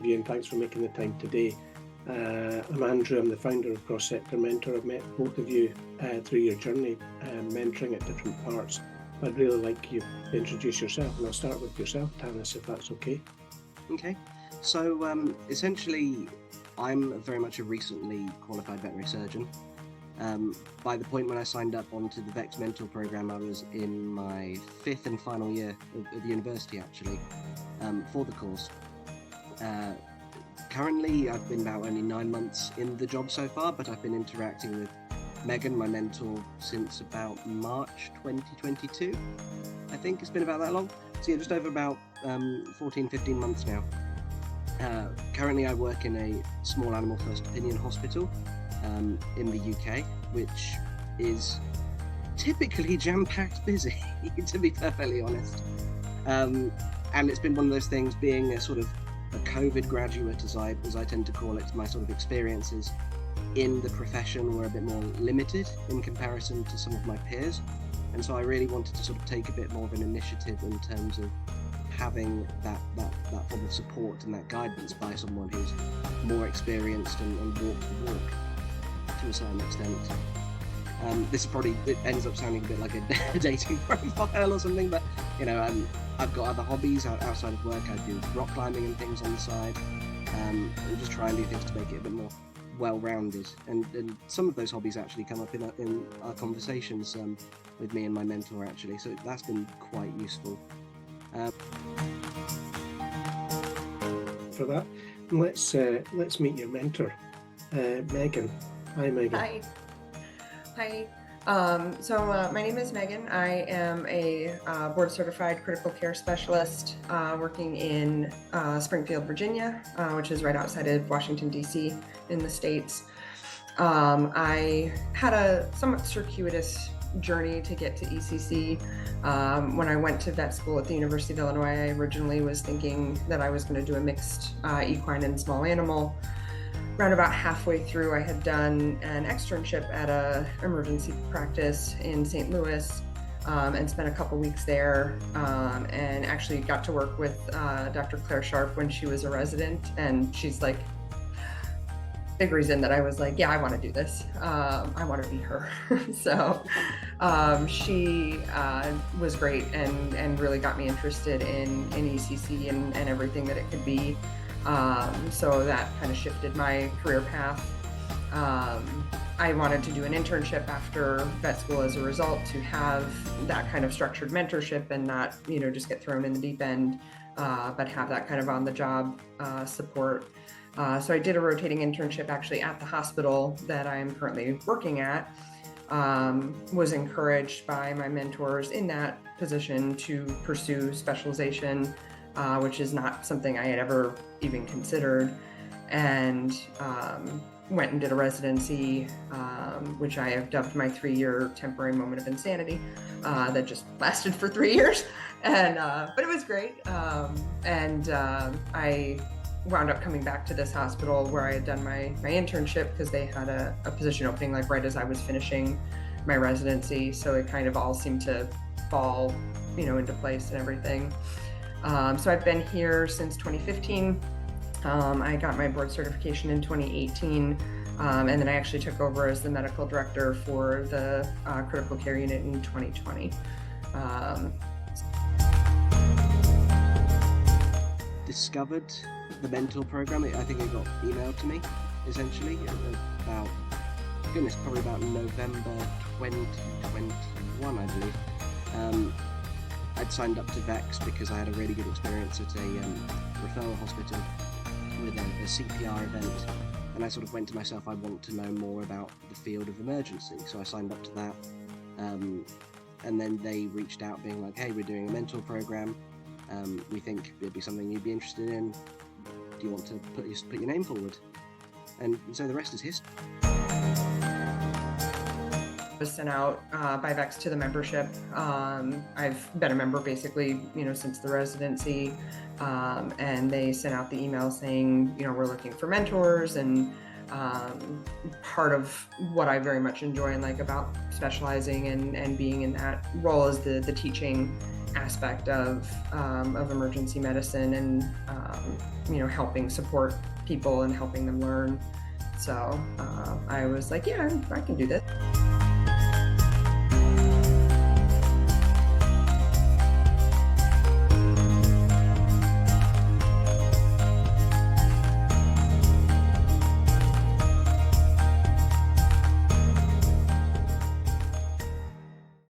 you, and thanks for making the time today. I'm Andrew, I'm the founder of XSectorMentor. I've met both of you through your journey, mentoring at different parts. I'd really like you to introduce yourself, and I'll start with yourself, Tanis, if that's okay. Okay, so essentially I'm very much a recently qualified veterinary surgeon. By the point when I signed up onto the VECCS Mentor program, I was in my 5th and final year of university actually, for the course. Currently I've been about only 9 months in the job so far, but I've been interacting with Megan, my mentor, since about March 2022. I think it's been about that long. So yeah, just over about 14-15 months now. Currently I work in a small animal first opinion hospital in the UK, which is typically jam-packed busy, to be perfectly honest. And it's been one of those things, being a sort of a COVID graduate, as I tend to call it. My sort of experiences in the profession were a bit more limited in comparison to some of my peers, and so I really wanted to sort of take a bit more of an initiative in terms of having that form of support and that guidance by someone who's more experienced and walked the walk to a certain extent. This probably ends up sounding a bit like a dating profile or something, but you know, I've got other hobbies outside of work. I do rock climbing and things on the side, and just try and do things to make it a bit more well-rounded. And some of those hobbies actually come up in our conversations with me and my mentor actually, so that's been quite useful. For that, let's meet your mentor, Megan. Hi, Megan. Hi. So my name is Megan. I am a board certified critical care specialist working in Springfield, Virginia, which is right outside of Washington, D.C. in the States. I had a somewhat circuitous journey to get to ECC. When I went to vet school at the University of Illinois, I originally was thinking that I was going to do a mixed equine and small animal. Around about halfway through, I had done an externship at a emergency practice in St. Louis and spent a couple weeks there, and actually got to work with Dr. Claire Sharp when she was a resident, and she's like, big reason that I was like, yeah, I want to do this. I want to be her. So she was great and really got me interested in ECC and everything that it could be. So that kind of shifted my career path. I wanted to do an internship after vet school as a result, to have that kind of structured mentorship and not, you know, just get thrown in the deep end, but have that kind of on the job support. So I did a rotating internship actually at the hospital that I am currently working at. Was encouraged by my mentors in that position to pursue specialization, which is not something I had ever even considered, and went and did a residency, which I have dubbed my 3-year temporary moment of insanity, that just lasted for 3 years, and but it was great, and I wound up coming back to this hospital where I had done my internship, because they had a position opening like right as I was finishing my residency, so it kind of all seemed to fall, you know, into place and everything. So I've been here since 2015. I got my board certification in 2018, and then I actually took over as the medical director for the critical care unit in 2020. Discovered the mentor program. I think it got emailed to me essentially about, goodness, probably about November 2021, I believe. I'd signed up to VECCS because I had a really good experience at a referral hospital with a CPR event, and I sort of went to myself, I want to know more about the field of emergency, so I signed up to that, and then they reached out being like, hey, we're doing a mentor program, we think it'd be something you'd be interested in, do you want to put your name forward? And so the rest is history. Was sent out by VECCS to the membership. I've been a member basically, you know, since the residency, and they sent out the email saying, you know, we're looking for mentors, and part of what I very much enjoy and like about specializing and being in that role is the teaching aspect of emergency medicine and helping support people and helping them learn. So I was like, yeah, I can do this.